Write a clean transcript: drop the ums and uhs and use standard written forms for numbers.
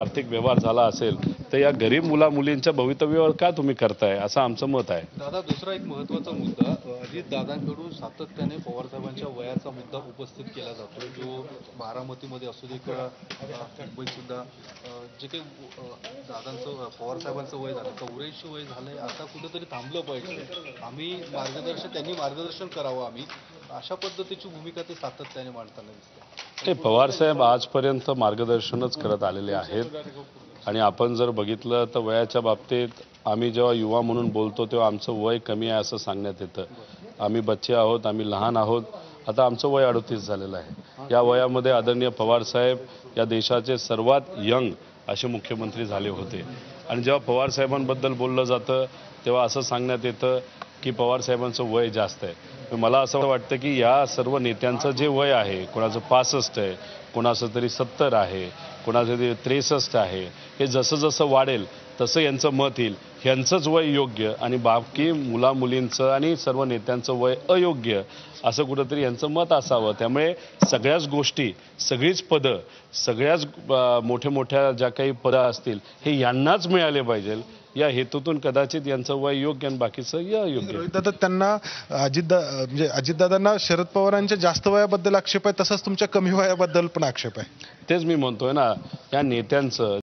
आर्थिक व्यवहार झाला असेल तर या गरीब मुला मुलींच्या भवितव्यावर का तुम्ही करताय असं आमचं मत आहे। दादा, दुसरा एक महत्त्वाचा मुद्दा अजितदादांकडून सातत्याने पवारसाहेबांच्या वयाचा मुद्दा उपस्थित केला जातो, जो बारामतीमध्ये असू दे किंवा मुंबईत सुद्धा जे काही दादांचं पवारसाहेबांचं वय झालं, 84 वय झालंय, आता कुठेतरी थांबलं पाहिजे, त्यांनी मार्गदर्शन करावं, आम्ही अशा पद्धतीची भूमिका ते सातत्याने मांडताना दिसते। पवारसाहेब आजपर्यंत मार्गदर्शनच करत आलेले आहेत आणि आपण जर बघितलं तर वयाच्या बाबतीत आम्ही जेव्हा युवा म्हणून बोलतो तेव्हा आमचं वय कमी आहे असं सांगण्यात येतं। आम्ही बच्चे आहोत, आम्ही लहान आहोत। आता आमचं वय 38 झालेलं आहे। या वयामध्ये आदरणीय पवारसाहेब या देशाचे सर्वात यंग असे मुख्यमंत्री झाले होते आणि जेव्हा पवारसाहेबांबद्दल बोललं जातं तेव्हा असं सांगण्यात येतं की पवारसाहेबांचं वय जास्त आहे। मला असं वाटतं की या सर्व नेत्यांचं जे वय आहे, कोणाचं 65 आहे, कोणाचं तरी 70 आहे, कोणाचं तरी 63 आहे, हे जसं जसं वाढेल तसं यांचं मत येईल ह्यांचंच वय योग्य आणि बाकी मुला मुलींचं आणि सर्व नेत्यांचं वय अयोग्य असं कुठंतरी यांचं मत असावं। त्यामुळे सगळ्याच गोष्टी, सगळीच पदं, सगळ्याच मोठ्या मोठ्या ज्या काही पदं असतील हे यांनाच मिळाले पाहिजे या हेतूतून कदाचित यांचं वय योग्य आणि बाकीचं अयोग्य। रोहितदादा, त्यांना अजितदादांना शरद पवारांच्या जास्त वयाबद्दल आक्षेप आहे, तसंच तुमच्या कमी वयाबद्दल पण आक्षेप आहे। तेच मी म्हणतोय ना, या नेत्यांचं